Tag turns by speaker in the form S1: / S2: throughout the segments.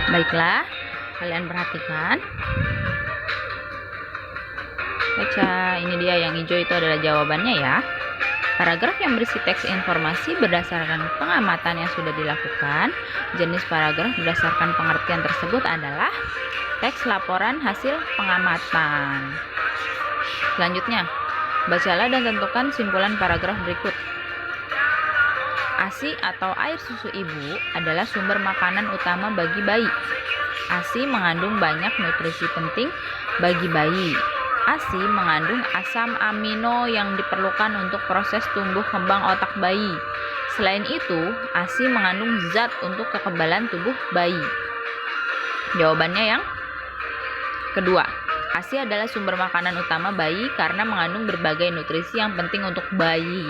S1: Baiklah, kalian perhatikan. Baca, ini dia yang hijau itu adalah jawabannya ya. Paragraf yang berisi teks informasi berdasarkan pengamatan yang sudah dilakukan. Jenis paragraf berdasarkan pengertian tersebut adalah teks laporan hasil pengamatan. Selanjutnya, bacalah dan tentukan simpulan paragraf berikut. ASI atau air susu ibu adalah sumber makanan utama bagi bayi. ASI mengandung banyak nutrisi penting bagi bayi. ASI mengandung asam amino yang diperlukan untuk proses tumbuh kembang otak bayi. Selain itu, ASI mengandung zat untuk kekebalan tubuh bayi. Jawabannya yang kedua. ASI adalah sumber makanan utama bayi karena mengandung berbagai nutrisi yang penting untuk bayi.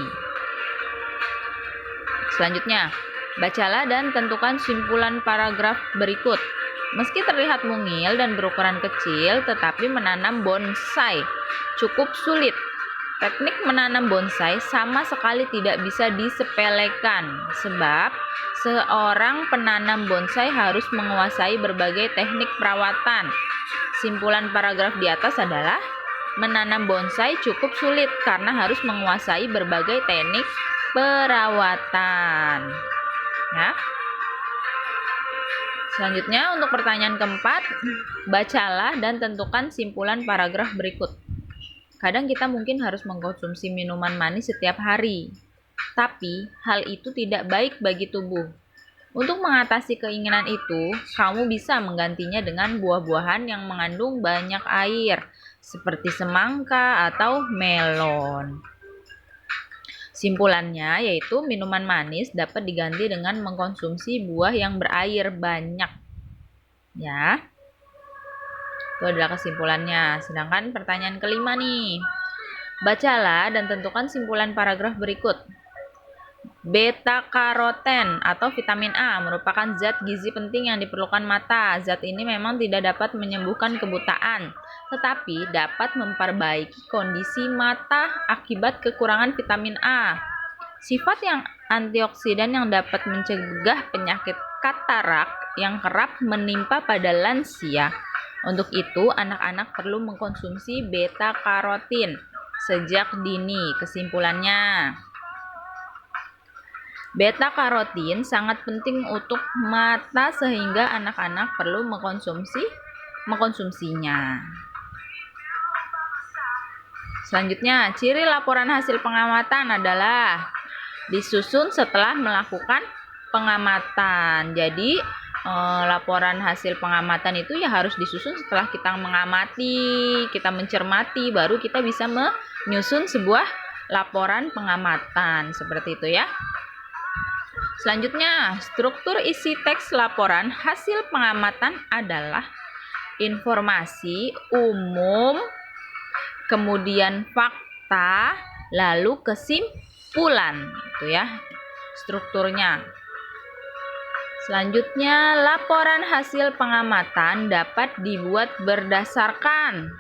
S1: Selanjutnya, bacalah dan tentukan simpulan paragraf berikut. Meski terlihat mungil dan berukuran kecil, tetapi menanam bonsai cukup sulit. Teknik menanam bonsai sama sekali tidak bisa disepelekan, sebab seorang penanam bonsai harus menguasai berbagai teknik perawatan. Simpulan paragraf di atas adalah menanam bonsai cukup sulit karena harus menguasai berbagai teknik perawatan. Ya. Selanjutnya, untuk pertanyaan keempat, bacalah dan tentukan simpulan paragraf berikut. Kadang kita mungkin harus mengkonsumsi minuman manis setiap hari, tapi hal itu tidak baik bagi tubuh. Untuk mengatasi keinginan itu, kamu bisa menggantinya dengan buah-buahan yang mengandung banyak air, seperti semangka atau melon. Simpulannya yaitu minuman manis dapat diganti dengan mengkonsumsi buah yang berair banyak. Ya. Itu adalah kesimpulannya. Sedangkan pertanyaan kelima nih. Bacalah dan tentukan simpulan paragraf berikut. Beta-karoten atau vitamin A merupakan zat gizi penting yang diperlukan mata. Zat ini memang tidak dapat menyembuhkan kebutaan, tetapi dapat memperbaiki kondisi mata akibat kekurangan vitamin A. Sifat yang antioksidan yang dapat mencegah penyakit katarak yang kerap menimpa pada lansia. Untuk itu, anak-anak perlu mengkonsumsi beta-karotin sejak dini. Kesimpulannya, beta-karotin sangat penting untuk mata sehingga anak-anak perlu mengkonsumsinya. Selanjutnya, ciri laporan hasil pengamatan adalah disusun setelah melakukan pengamatan. Jadi, laporan hasil pengamatan itu ya harus disusun setelah kita mengamati, kita mencermati, baru kita bisa menyusun sebuah laporan pengamatan. Seperti itu ya. Selanjutnya, struktur isi teks laporan hasil pengamatan adalah informasi umum, kemudian fakta, lalu kesimpulan, itu ya strukturnya. Selanjutnya, laporan hasil pengamatan dapat dibuat berdasarkan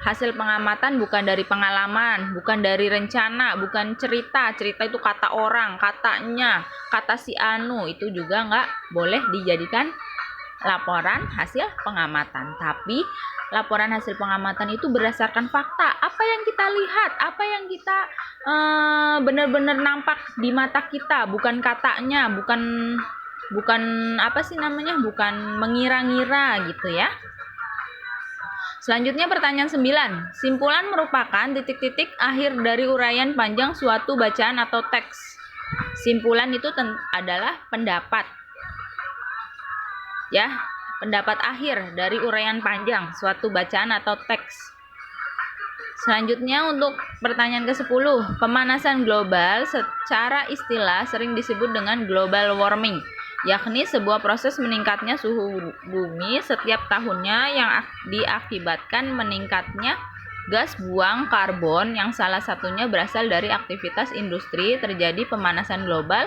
S1: hasil pengamatan, bukan dari pengalaman, bukan dari rencana, bukan cerita. Cerita itu kata orang, katanya, kata si Anu, itu juga nggak boleh dijadikan laporan hasil pengamatan. Tapi laporan hasil pengamatan itu berdasarkan fakta, apa yang kita lihat, apa yang kita benar-benar nampak di mata kita, bukan katanya, bukan bukan mengira-ngira gitu ya. Selanjutnya pertanyaan 9. Simpulan merupakan titik-titik akhir dari uraian panjang suatu bacaan atau teks. Simpulan itu adalah pendapat. Ya, pendapat akhir dari uraian panjang suatu bacaan atau teks. Selanjutnya untuk pertanyaan ke-10, pemanasan global secara istilah sering disebut dengan global warming, yakni sebuah proses meningkatnya suhu bumi setiap tahunnya yang diakibatkan meningkatnya gas buang karbon yang salah satunya berasal dari aktivitas industri. Terjadi pemanasan global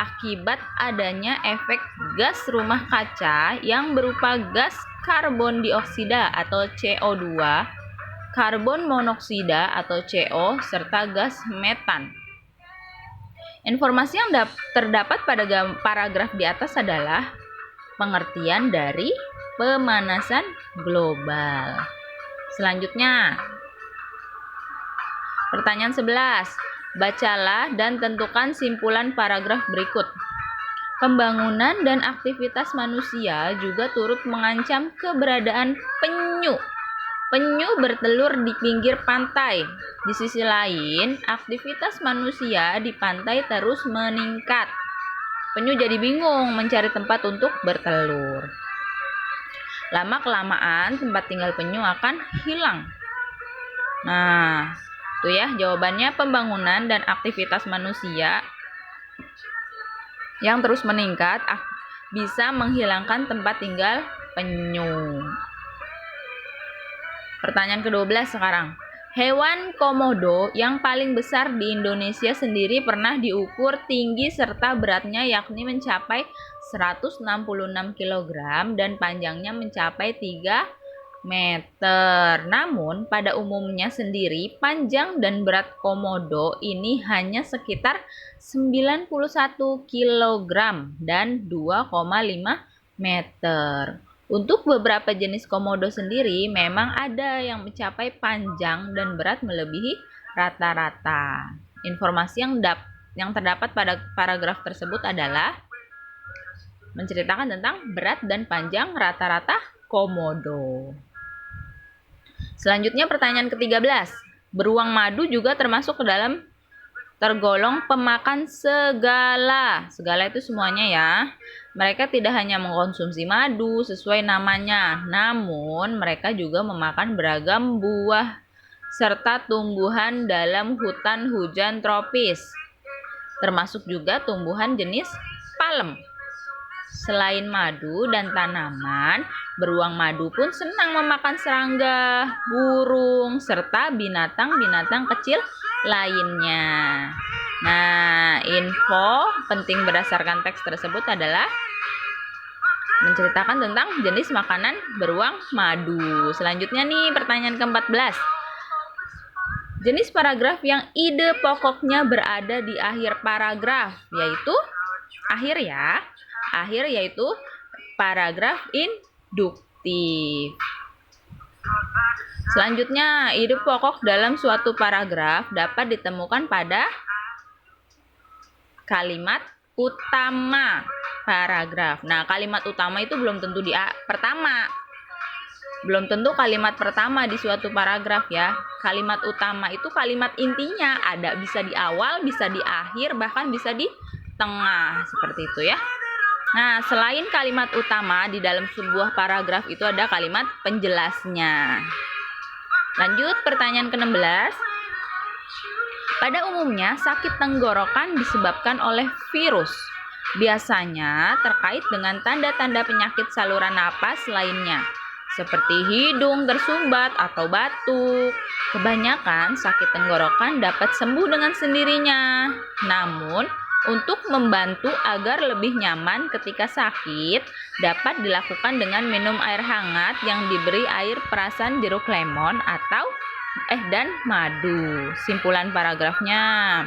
S1: akibat adanya efek gas rumah kaca yang berupa gas karbon dioksida atau CO2, karbon monoksida atau CO, serta gas metan. Informasi yang terdapat pada paragraf di atas adalah pengertian dari pemanasan global. Selanjutnya, pertanyaan 11. Bacalah dan tentukan simpulan paragraf berikut. Pembangunan dan aktivitas manusia juga turut mengancam keberadaan penyu. Penyu bertelur di pinggir pantai. Di sisi lain, aktivitas manusia di pantai terus meningkat. Penyu jadi bingung mencari tempat untuk bertelur. Lama-kelamaan tempat tinggal penyu akan hilang. Nah, itu ya jawabannya, pembangunan dan aktivitas manusia yang terus meningkat bisa menghilangkan tempat tinggal penyu. Pertanyaan ke-12 sekarang. Hewan komodo yang paling besar di Indonesia sendiri pernah diukur tinggi serta beratnya yakni mencapai 166 kg dan panjangnya mencapai 3 meter. Namun pada umumnya sendiri panjang dan berat komodo ini hanya sekitar 91 kg dan 2,5 meter. Untuk beberapa jenis komodo sendiri memang ada yang mencapai panjang dan berat melebihi rata-rata. Informasi yang terdapat pada paragraf tersebut adalah menceritakan tentang berat dan panjang rata-rata komodo. Selanjutnya pertanyaan ke-13. Beruang madu juga tergolong pemakan segala. Segala itu semuanya ya. Mereka tidak hanya mengkonsumsi madu sesuai namanya, namun mereka juga memakan beragam buah serta tumbuhan dalam hutan hujan tropis, termasuk juga tumbuhan jenis palem. Selain madu dan tanaman, beruang madu pun senang memakan serangga, burung, serta binatang-binatang kecil lainnya. Nah, info penting berdasarkan teks tersebut adalah menceritakan tentang jenis makanan beruang madu. Selanjutnya nih, pertanyaan ke-14. Jenis paragraf yang ide pokoknya berada di akhir paragraf, yaitu yaitu paragraf induktif. Selanjutnya, ide pokok dalam suatu paragraf dapat ditemukan pada kalimat utama paragraf. Nah, kalimat utama itu belum tentu belum tentu kalimat pertama di suatu paragraf ya. Kalimat utama itu kalimat intinya, ada bisa di awal, bisa di akhir, bahkan bisa di tengah, seperti itu ya. Nah, selain kalimat utama di dalam sebuah paragraf itu ada kalimat penjelasnya. Lanjut, pertanyaan ke-16. Pada umumnya, sakit tenggorokan disebabkan oleh virus. Biasanya terkait dengan tanda-tanda penyakit saluran napas lainnya, seperti hidung tersumbat atau batuk. Kebanyakan sakit tenggorokan dapat sembuh dengan sendirinya. Namun, untuk membantu agar lebih nyaman ketika sakit, dapat dilakukan dengan minum air hangat yang diberi air perasan jeruk lemon dan madu. Simpulan paragrafnya,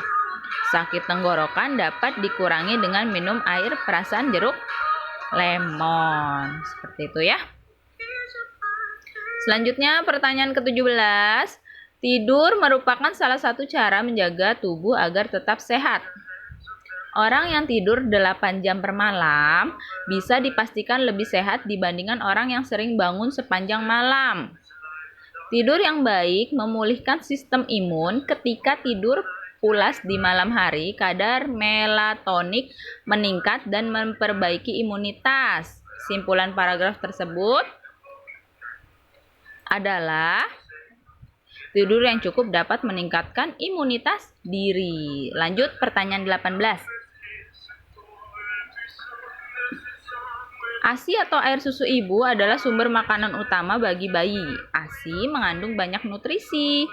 S1: sakit tenggorokan dapat dikurangi dengan minum air perasan jeruk lemon. Seperti itu ya. Selanjutnya pertanyaan ke-17. Tidur merupakan salah satu cara menjaga tubuh agar tetap sehat. Orang yang tidur 8 jam per malam bisa dipastikan lebih sehat dibandingkan orang yang sering bangun sepanjang malam. Tidur yang baik memulihkan sistem imun. Ketika tidur pulas di malam hari, kadar melatonin meningkat dan memperbaiki imunitas. Simpulan paragraf tersebut adalah tidur yang cukup dapat meningkatkan imunitas diri. Lanjut, pertanyaan 18. ASI atau air susu ibu adalah sumber makanan utama bagi bayi. ASI mengandung banyak nutrisi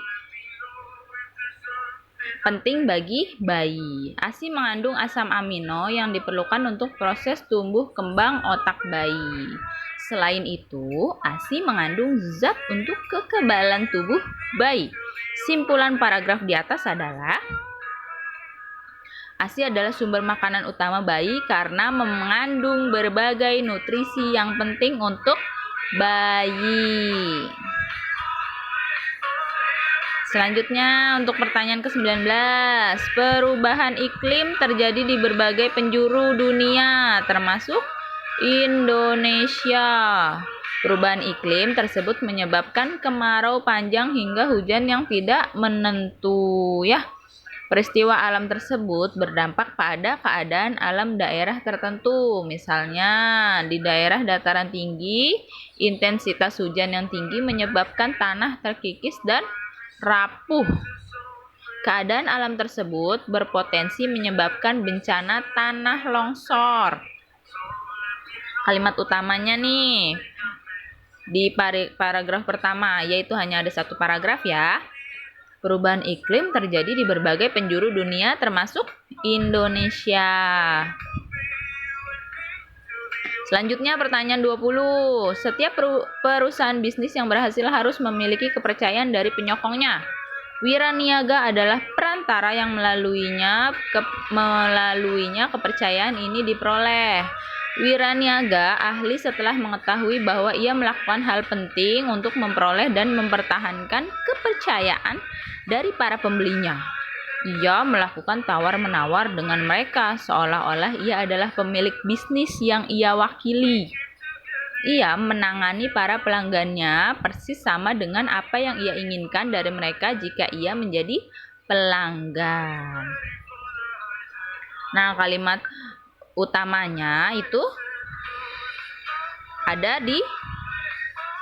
S1: penting bagi bayi. ASI mengandung asam amino yang diperlukan untuk proses tumbuh kembang otak bayi. Selain itu, ASI mengandung zat untuk kekebalan tubuh bayi. Simpulan paragraf di atas adalah ASI adalah sumber makanan utama bayi karena mengandung berbagai nutrisi yang penting untuk bayi. Selanjutnya untuk pertanyaan ke-19, perubahan iklim terjadi di berbagai penjuru dunia termasuk Indonesia. Perubahan iklim tersebut menyebabkan kemarau panjang hingga hujan yang tidak menentu ya. Peristiwa alam tersebut berdampak pada keadaan alam daerah tertentu. Misalnya di daerah dataran tinggi, intensitas hujan yang tinggi menyebabkan tanah terkikis dan rapuh. Keadaan alam tersebut berpotensi menyebabkan bencana tanah longsor. Kalimat utamanya nih di paragraf pertama, yaitu hanya ada satu paragraf ya. Perubahan iklim terjadi di berbagai penjuru dunia termasuk Indonesia. Selanjutnya pertanyaan 20. Setiap perusahaan bisnis yang berhasil harus memiliki kepercayaan dari penyokongnya. Wiraniaga adalah perantara yang melaluinya kepercayaan ini diperoleh. Wiraniaga ahli setelah mengetahui bahwa ia melakukan hal penting untuk memperoleh dan mempertahankan kepercayaan dari para pembelinya. Ia melakukan tawar-menawar dengan mereka seolah-olah ia adalah pemilik bisnis yang ia wakili. Ia menangani para pelanggannya persis sama dengan apa yang ia inginkan dari mereka jika ia menjadi pelanggan. Nah, kalimat utamanya itu ada di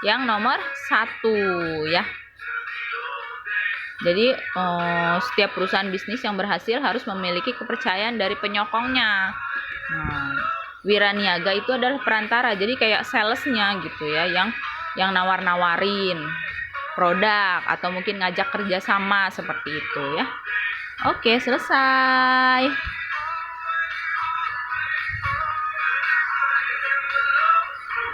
S1: yang nomor 1 ya. Jadi setiap perusahaan bisnis yang berhasil harus memiliki kepercayaan dari penyokongnya. Nah, wiraniaga itu adalah perantara, jadi kayak salesnya gitu ya, yang nawar-nawarin produk atau mungkin ngajak kerjasama seperti itu ya. Oke, selesai.